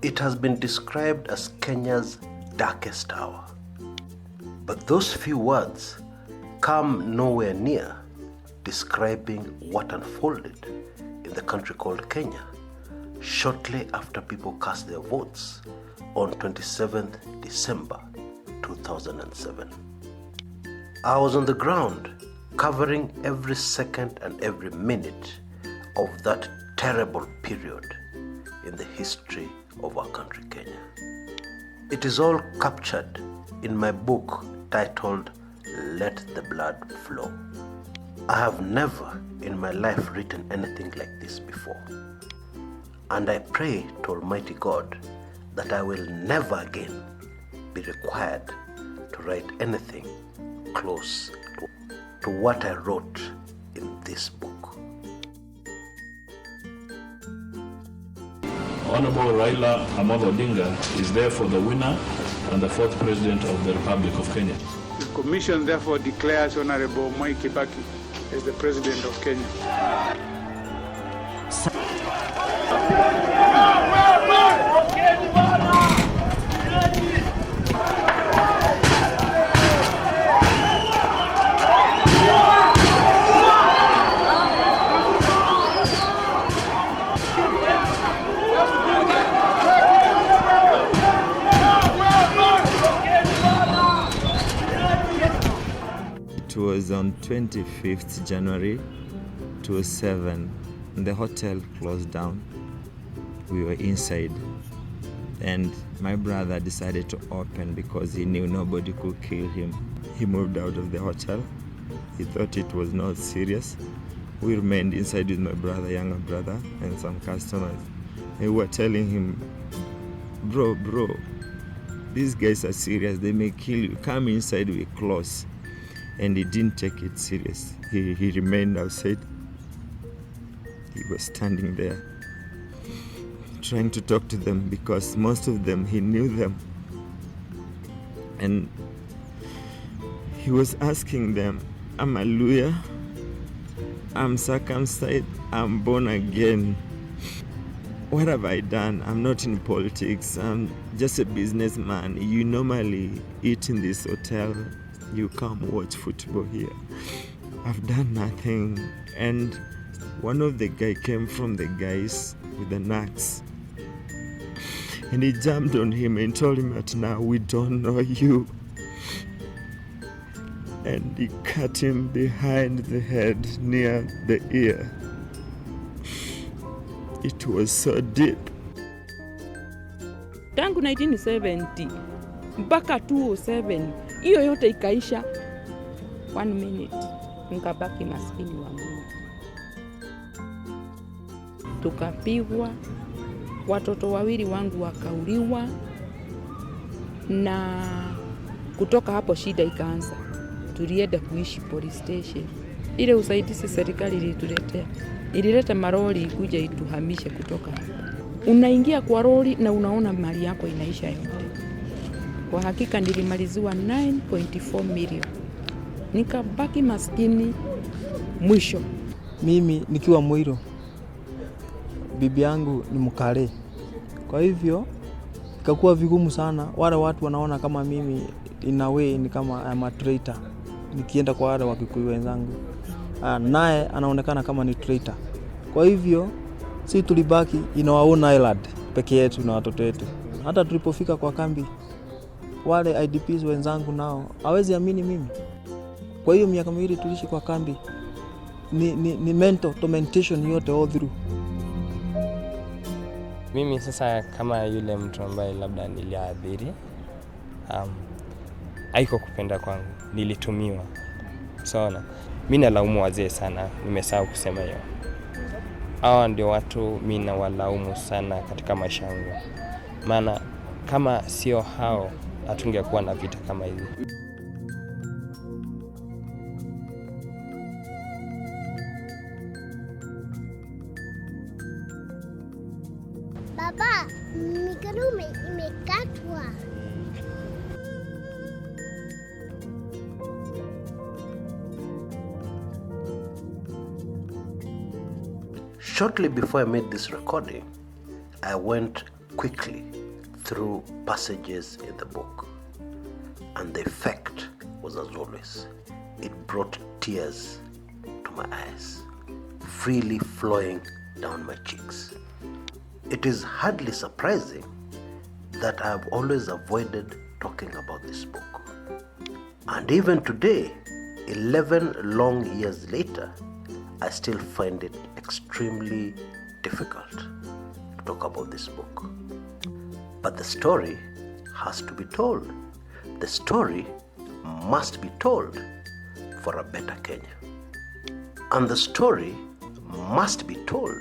It has been described as Kenya's darkest hour. But those few words come nowhere near describing what unfolded in the country called Kenya shortly after people cast their votes on 27th December 2007. I was on the ground covering every second and every minute of that terrible period in the history of our country, Kenya. It is all captured in my book titled Let the Blood Flow. I have never in my life written anything like this before. And I pray to Almighty God that I will never again be required to write anything close to what I wrote in this book. Honorable Raila Amolo Odinga is therefore the winner and the fourth president of the Republic of Kenya. The Commission therefore declares Honorable Mwai Kibaki as the President of Kenya. It was on 25th January 2007. The hotel closed down. We were inside, and my brother decided to open because he knew nobody could kill him. He moved out of the hotel. He thought it was not serious. We remained inside with my brother, younger brother, and some customers. And we were telling him, bro, these guys are serious. They may kill you. Come inside, we close. And he didn't take it serious. He remained outside. He was standing there trying to talk to them because most of them, he knew them. And he was asking them, I'm a lawyer, I'm circumcised, I'm born again. What have I done? I'm not in politics. I'm just a businessman. You normally eat in this hotel. You come watch football here. I've done nothing. And one of the guys came from the guys with the axe. And he jumped on him and told him that now we don't know you. And he cut him behind the head near the ear. It was so deep. Tangu 1970 mpaka 2007 hiyo yote ikaisha 1 minute, nikabaki maskini wa Mungu. Tukapigwa, watoto wawili wangu wakauliwa, na kutoka hapo shida ikaanza. Tulienda kuishi police station. Ile usaidizi serikali ilituletea, ilileta maroli kuja ituhamishe kutoka hapo. Unaingia kwa lori na unaona mali yako inaisha yote. Kwa hakika nilimaliziwa 9.4 million. Nikabaki maskini mwisho. Mimi nikiwa Mwiro, bibi yangu ni Mkale. Kwa hivyo ikakuwa vigumu sana. Wale watu wanaona kama mimi in a way ni kama I'm a traitor nikienda kwa wale Wakikuyu wenzangu. Naye anaonekana kama ni traitor. Kwa hivyo si tulibaki in our own island peke yetu na watoto wetu. Hata tulipofika kwa kambi, wale IDPs wenzangu nao hawezi amini mimi. Kwa hiyo miaka miwili tulishi kwa kambi ni mental tormentation yote all through. Mimi sasa kama yule mtu ambaye labda niliathiri, haiko kupenda kwangu, nilitumiwa. Sawa, mimi nalaumu wazee sana, nimesahau kusema hiyo. Hawa ndio watu mimi nawalaumu sana katika maisha yangu. Maana kama sio hao hatungekuwa na vita kama hivi. Baba, mikono imekatwa. Shortly before I made this recording, I went quickly through passages in the book, and the effect was as always. It brought tears to my eyes, freely flowing down my cheeks. It is hardly surprising that I have always avoided talking about this book. And even today, 11 long years later, I still find it extremely difficult to talk about this book. But the story has to be told. The story must be told for a better Kenya. And the story must be told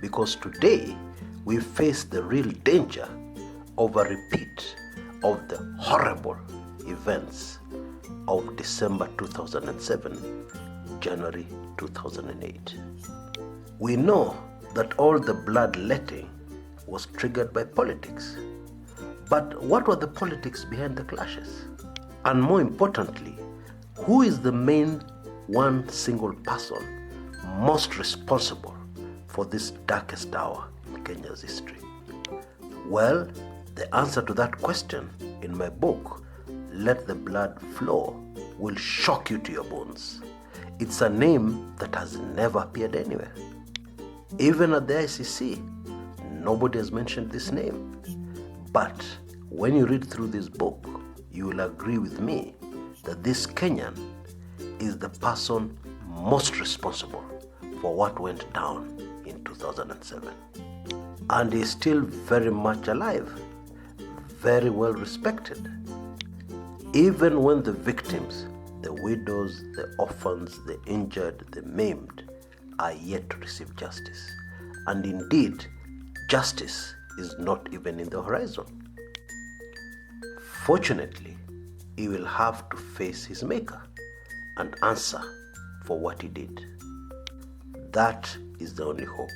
because today we face the real danger of a repeat of the horrible events of December 2007, January 2008. We know that all the bloodletting was triggered by politics. But what were the politics behind the clashes? And more importantly, who is the main one single person most responsible for this darkest hour in Kenya's history? Well, the answer to that question in my book, Let the Blood Flow, will shock you to your bones. It's a name that has never appeared anywhere. Even at the ICC, nobody has mentioned this name. But when you read through this book, you will agree with me that this Kenyan is the person most responsible for what went down in 2007. And is still very much alive, very well respected. Even when the victims, the widows, the orphans, the injured, the maimed, are yet to receive justice. And indeed, justice is not even in the horizon. Fortunately, he will have to face his maker and answer for what he did. That is the only hope,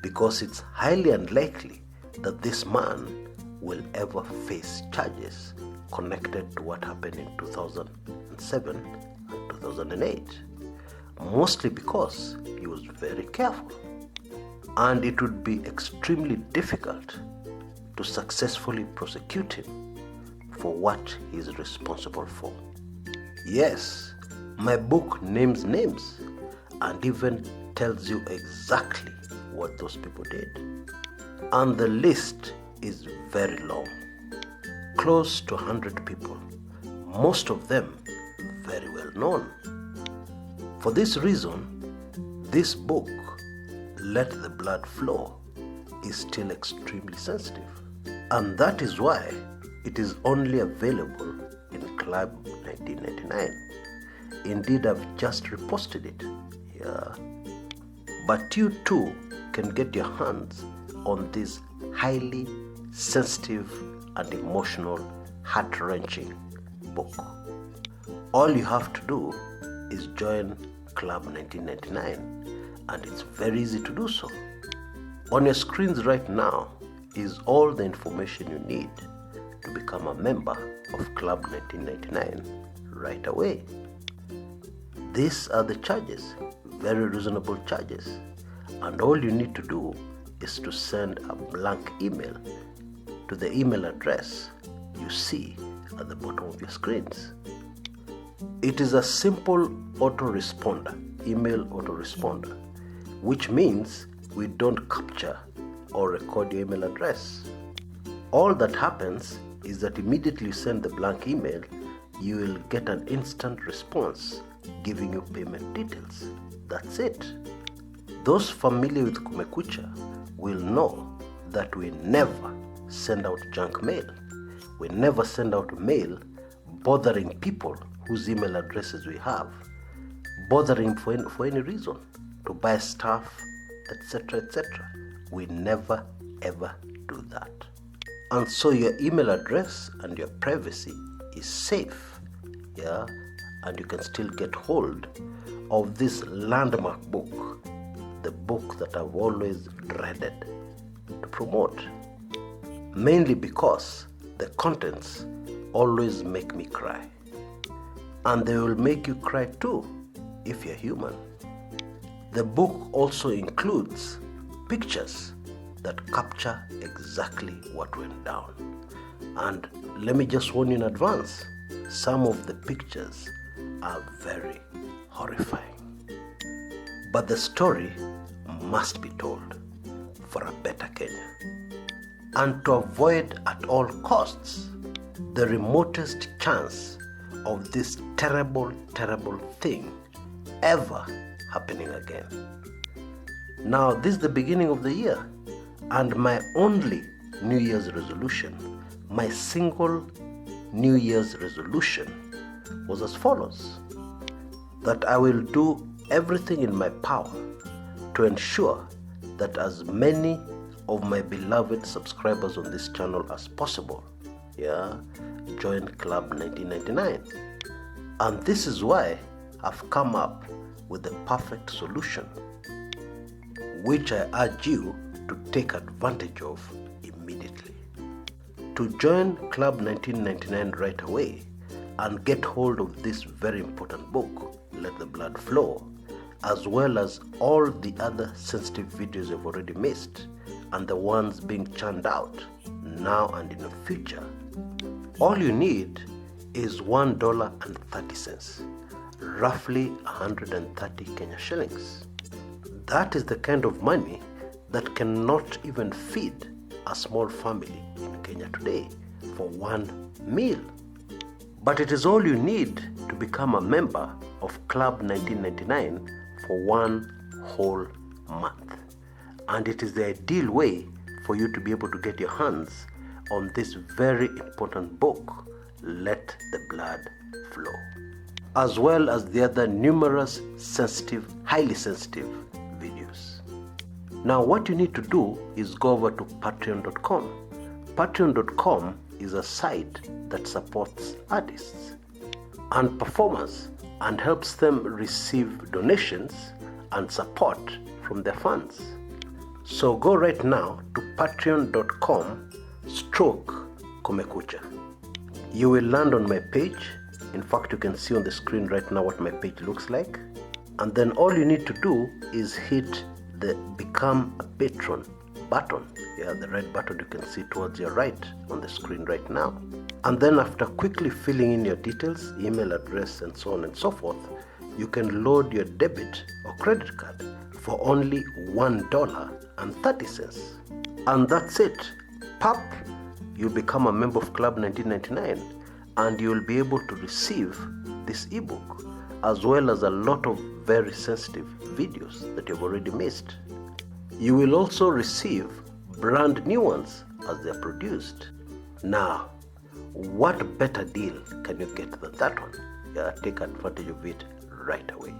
because it's highly unlikely that this man will ever face charges connected to what happened in 2007 and 2008, mostly because he was very careful. And it would be extremely difficult to successfully prosecute him for what he is responsible for. Yes, my book names names and even tells you exactly what those people did. And the list is very long, close to 100 people, most of them very well known. For this reason, this book, Let the Blood Flow, is still extremely sensitive. And that is why it is only available in Club 1999. Indeed, I've just reposted it. Yeah. But you too can get your hands on this highly sensitive and emotional, heart-wrenching book. All you have to do is join Club 1999, and it's very easy to do so. On your screens right now is all the information you need to become a member of Club 1999 right away. These are the charges, very reasonable charges, and all you need to do is to send a blank email to the email address you see at the bottom of your screens. It is a simple autoresponder, email autoresponder, which means we don't capture or record your email address. All that happens is that immediately you send the blank email, you will get an instant response giving you payment details. That's it. Those familiar with Kumekucha will know that we never send out junk mail. We never send out mail bothering people whose email addresses we have, bothering for any reason, to buy stuff, etc., etc. We never ever do that. And so your email address and your privacy is safe, yeah, and you can still get hold of this landmark book, the book that I've always dreaded to promote, mainly because the contents always make me cry. And they will make you cry too, if you're human. The book also includes pictures that capture exactly what went down. And let me just warn you in advance, some of the pictures are very horrifying. But the story must be told for a better Kenya. And to avoid at all costs the remotest chance of this terrible, terrible thing ever happening again. Now, this is the beginning of the year, and my only New Year's resolution, my single New Year's resolution was as follows: that I will do everything in my power to ensure that as many of my beloved subscribers on this channel as possible, join Club 1999. And this is why I've come up with the perfect solution, which I urge you to take advantage of immediately. To join Club 1999 right away and get hold of this very important book, Let the Blood Flow, as well as all the other sensitive videos you've already missed and the ones being churned out now and in the future, all you need is $1.30, roughly 130 Kenya shillings. That is the kind of money that cannot even feed a small family in Kenya today for one meal. But it is all you need to become a member of Club 1999 for one whole month. And it is the ideal way for you to be able to get your hands on this very important book, Let the Blood Flow, as well as the other numerous sensitive, highly sensitive videos. Now, what you need to do is go over to patreon.com. Patreon.com is a site that supports artists and performers and helps them receive donations and support from their fans. So go right now to patreon.com/Kumekucha. You will land on my page. In fact, you can see on the screen right now what my page looks like. And then all you need to do is hit the Become a Patron button. The red button you can see towards your right on the screen right now. And then after quickly filling in your details, email address and so on and so forth, you can load your debit or credit card for only $1.30. And that's it. Pop, you become a member of Club 1999 and you will be able to receive this ebook as well as a lot of very sensitive videos that you've already missed. You will also receive brand new ones as they're produced. Now, what better deal can you get than that one? Take advantage of it right away.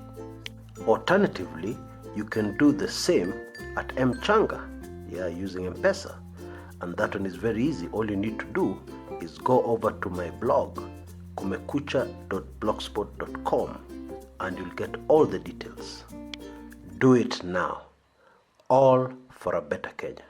Alternatively, you can do the same at Mchanga, using M-Pesa. And that one is very easy. All you need to do is go over to my blog, kumekucha.blogspot.com, and you'll get all the details. Do it now. All for a better Kenya.